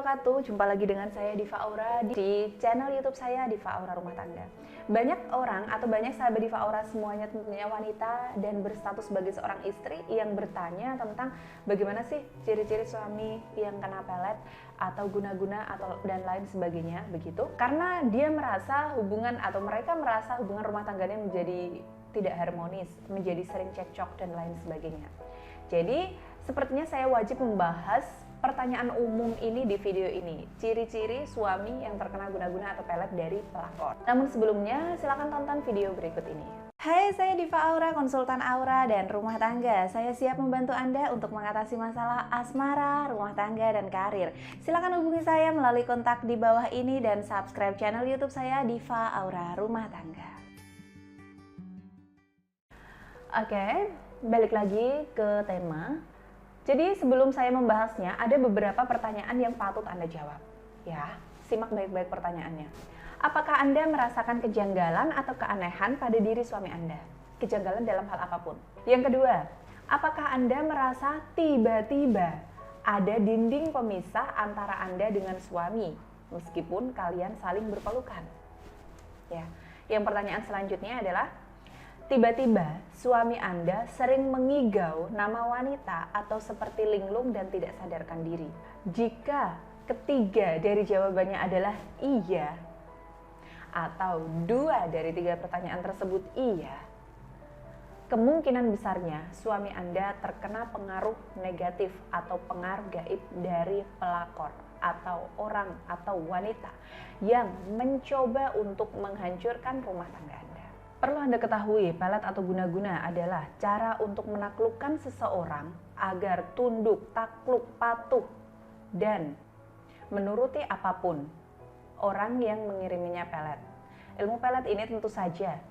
wabarakatuh. Jumpa lagi dengan saya Diva Aura di channel YouTube saya Diva Aura Rumah Tangga. Banyak orang atau banyak sahabat Diva Aura semuanya tentunya wanita dan berstatus sebagai seorang istri yang bertanya tentang bagaimana sih ciri-ciri suami yang kena pelet atau guna-guna atau dan lain sebagainya begitu. Karena dia merasa hubungan atau mereka merasa hubungan rumah tangganya menjadi tidak harmonis, menjadi sering cekcok dan lain sebagainya. Jadi sepertinya saya wajib membahas pertanyaan umum ini di video ini, ciri-ciri suami yang terkena guna-guna atau pelet dari pelakor. Namun sebelumnya, silakan tonton video berikut ini. Hai, saya Diva Aura, konsultan aura dan rumah tangga. Saya siap membantu Anda untuk mengatasi masalah asmara, rumah tangga, dan karir. Silakan hubungi saya melalui kontak di bawah ini dan subscribe channel YouTube saya Diva Aura Rumah Tangga. Oke, balik lagi ke tema. Jadi sebelum saya membahasnya, ada beberapa pertanyaan yang patut Anda jawab. Ya, simak baik-baik pertanyaannya. Apakah Anda merasakan kejanggalan atau keanehan pada diri suami Anda? Kejanggalan dalam hal apapun. Yang kedua, apakah Anda merasa tiba-tiba ada dinding pemisah antara Anda dengan suami, meskipun kalian saling berpelukan? Ya, yang pertanyaan selanjutnya adalah, tiba-tiba suami Anda sering mengigau nama wanita atau seperti linglung dan tidak sadarkan diri. Jika ketiga dari jawabannya adalah iya, atau 2 dari 3 pertanyaan tersebut iya, kemungkinan besarnya suami Anda terkena pengaruh negatif atau pengaruh gaib dari pelakor atau orang atau wanita yang mencoba untuk menghancurkan rumah tangga Anda. Perlu Anda ketahui, pelet atau guna-guna adalah cara untuk menaklukkan seseorang agar tunduk, takluk, patuh, dan menuruti apapun orang yang mengiriminya pelet. Ilmu pelet ini tentu saja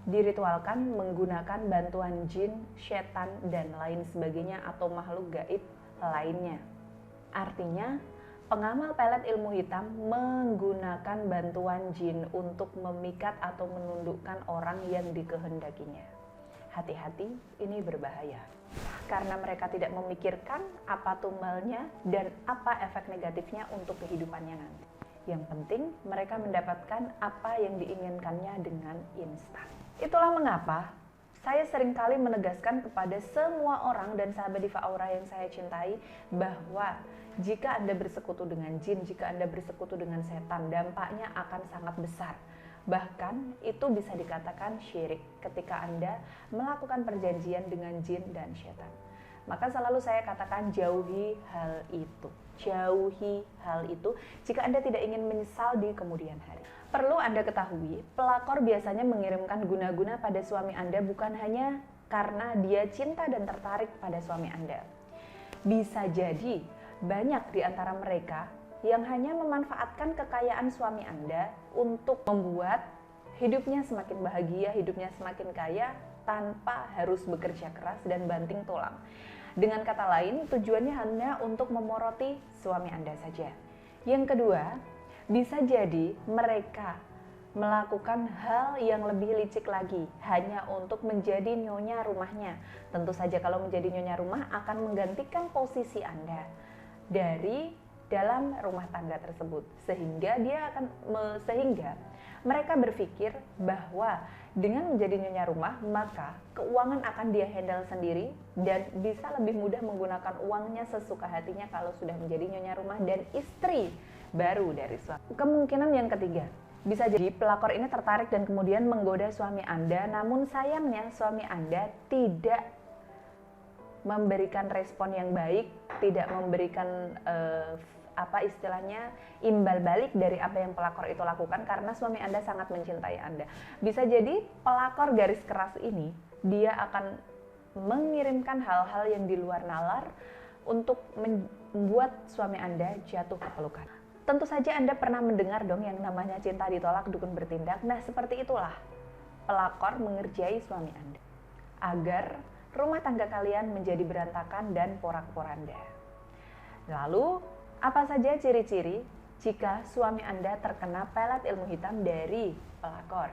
diritualkan menggunakan bantuan jin, setan, dan lain sebagainya atau makhluk gaib lainnya. Artinya, pengamal pelet ilmu hitam menggunakan bantuan jin untuk memikat atau menundukkan orang yang dikehendakinya. Hati-hati, ini berbahaya. Karena mereka tidak memikirkan apa tumbalnya dan apa efek negatifnya untuk kehidupannya nanti. Yang penting, mereka mendapatkan apa yang diinginkannya dengan instan. Itulah mengapa saya seringkali menegaskan kepada semua orang dan sahabat Diva Aura yang saya cintai bahwa jika Anda bersekutu dengan jin, jika Anda bersekutu dengan setan, dampaknya akan sangat besar. Bahkan itu bisa dikatakan syirik ketika Anda melakukan perjanjian dengan jin dan setan. Maka selalu saya katakan jauhi hal itu. Jauhi hal itu jika Anda tidak ingin menyesal di kemudian hari. Perlu Anda ketahui, pelakor biasanya mengirimkan guna-guna pada suami Anda bukan hanya karena dia cinta dan tertarik pada suami Anda. Bisa jadi banyak di antara mereka yang hanya memanfaatkan kekayaan suami Anda untuk membuat hidupnya semakin bahagia, hidupnya semakin kaya tanpa harus bekerja keras dan banting tulang. Dengan kata lain, tujuannya hanya untuk memoroti suami Anda saja. Yang kedua, bisa jadi mereka melakukan hal yang lebih licik lagi hanya untuk menjadi nyonya rumahnya. Tentu saja kalau menjadi nyonya rumah akan menggantikan posisi Anda dari dalam rumah tangga tersebut, sehingga mereka berpikir bahwa dengan menjadi nyonya rumah maka keuangan akan dia handle sendiri dan bisa lebih mudah menggunakan uangnya sesuka hatinya kalau sudah menjadi nyonya rumah dan istri baru dari suami. Kemungkinan yang ketiga, bisa jadi pelakor ini tertarik dan kemudian menggoda suami Anda, namun sayangnya suami Anda tidak memberikan respon yang baik, tidak memberikan imbal balik dari apa yang pelakor itu lakukan karena suami Anda sangat mencintai Anda. Bisa jadi pelakor garis keras ini dia akan mengirimkan hal-hal yang di luar nalar untuk membuat suami Anda jatuh ke pelukan. Tentu saja Anda pernah mendengar dong yang namanya cinta ditolak dukun bertindak. Nah, seperti itulah pelakor mengerjai suami Anda agar rumah tangga kalian menjadi berantakan dan porak-poranda. Lalu, apa saja ciri-ciri jika suami Anda terkena pelet ilmu hitam dari pelakor?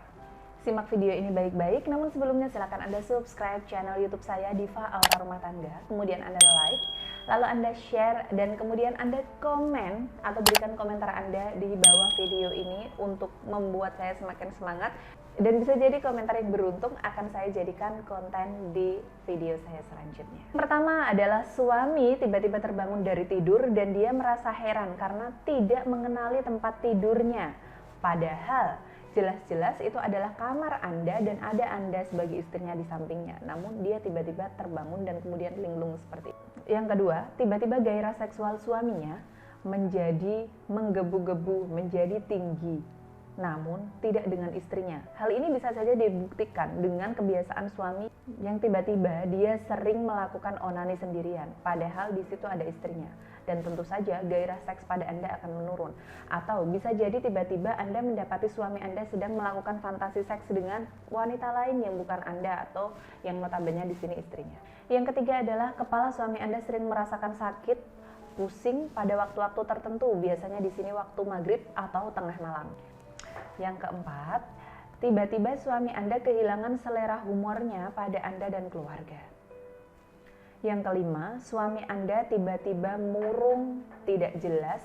Simak video ini baik-baik, namun sebelumnya silakan Anda subscribe channel YouTube saya Diva Aura Rumah Tangga. Kemudian Anda like, lalu Anda share, dan kemudian Anda komen atau berikan komentar Anda di bawah video ini untuk membuat saya semakin semangat. Dan bisa jadi komentar yang beruntung akan saya jadikan konten di video saya selanjutnya. Pertama adalah suami tiba-tiba terbangun dari tidur dan dia merasa heran karena tidak mengenali tempat tidurnya. Padahal jelas-jelas itu adalah kamar Anda dan ada Anda sebagai istrinya di sampingnya. Namun dia tiba-tiba terbangun dan kemudian linglung seperti itu. Yang kedua, tiba-tiba gairah seksual suaminya menjadi menggebu-gebu, menjadi tinggi. Namun tidak dengan istrinya. Hal ini bisa saja dibuktikan dengan kebiasaan suami yang tiba-tiba dia sering melakukan onani sendirian. Padahal di situ ada istrinya. Dan tentu saja gairah seks pada Anda akan menurun. Atau bisa jadi tiba-tiba Anda mendapati suami Anda sedang melakukan fantasi seks dengan wanita lain yang bukan Anda atau yang notabene di sini istrinya. Yang ketiga adalah kepala suami Anda sering merasakan sakit, pusing pada waktu-waktu tertentu, biasanya di sini waktu maghrib atau tengah malam. Yang keempat, tiba-tiba suami Anda kehilangan selera humornya pada Anda dan keluarga. Yang kelima, suami Anda tiba-tiba murung, tidak jelas,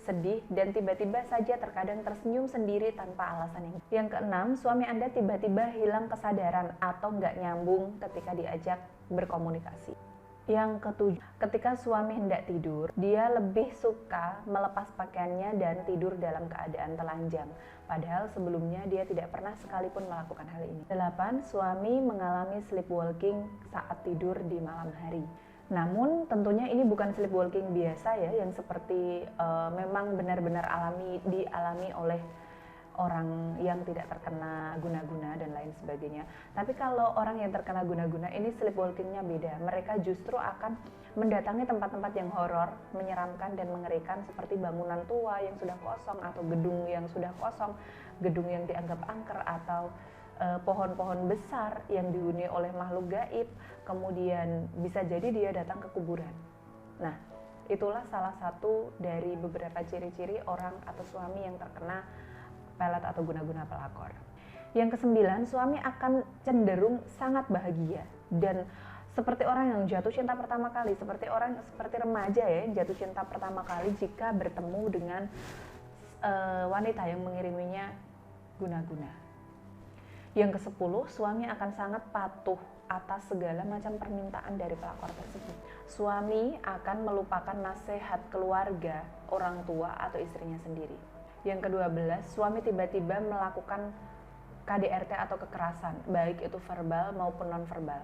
sedih, dan tiba-tiba saja terkadang tersenyum sendiri tanpa alasan yang keenam, suami Anda tiba-tiba hilang kesadaran atau nggak nyambung ketika diajak berkomunikasi. Yang ketujuh, ketika suami hendak tidur, dia lebih suka melepas pakaiannya dan tidur dalam keadaan telanjang. Padahal sebelumnya dia tidak pernah sekalipun melakukan hal ini. 8. Suami mengalami sleepwalking saat tidur di malam hari. Namun tentunya ini bukan sleepwalking biasa ya, yang seperti memang benar-benar dialami oleh orang yang tidak terkena guna-guna dan lain sebagainya. Tapi kalau orang yang terkena guna-guna ini sleepwalkingnya beda. Mereka justru akan mendatangi tempat-tempat yang horor, menyeramkan dan mengerikan seperti bangunan tua yang sudah kosong atau gedung yang sudah kosong, gedung yang dianggap angker atau pohon-pohon besar yang dihuni oleh makhluk gaib. Kemudian bisa jadi dia datang ke kuburan. Nah, itulah salah satu dari beberapa ciri-ciri orang atau suami yang terkena pelet atau guna-guna pelakor. Yang kesembilan, suami akan cenderung sangat bahagia dan seperti orang yang jatuh cinta pertama kali, seperti remaja ya yang jatuh cinta pertama kali jika bertemu dengan wanita yang mengiriminya guna-guna. Yang ke-10, suami akan sangat patuh atas segala macam permintaan dari pelakor tersebut. Suami akan melupakan nasihat keluarga, orang tua atau istrinya sendiri. Yang ke-12, suami tiba-tiba melakukan KDRT atau kekerasan, baik itu verbal maupun non-verbal.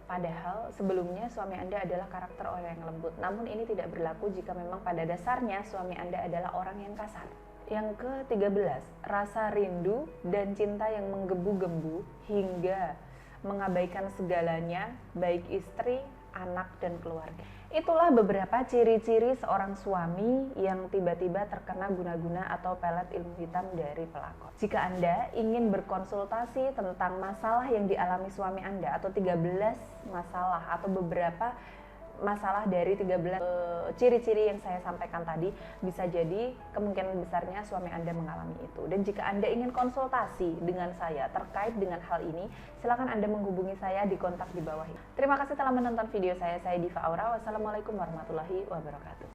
Padahal sebelumnya suami Anda adalah karakter orang yang lembut, namun ini tidak berlaku jika memang pada dasarnya suami Anda adalah orang yang kasar. Yang ke-13, rasa rindu dan cinta yang menggebu-gebu hingga mengabaikan segalanya, baik istri, anak, dan keluarga. Itulah beberapa ciri-ciri seorang suami yang tiba-tiba terkena guna-guna atau pelet ilmu hitam dari pelakor. Jika Anda ingin berkonsultasi tentang masalah yang dialami suami Anda atau 13 masalah atau beberapa masalah dari 13 ciri-ciri yang saya sampaikan tadi, bisa jadi kemungkinan besarnya suami Anda mengalami itu. Dan jika Anda ingin konsultasi dengan saya terkait dengan hal ini, silakan Anda menghubungi saya di kontak di bawah ini. Terima kasih telah menonton video saya Diva Aura. Wassalamualaikum warahmatullahi wabarakatuh.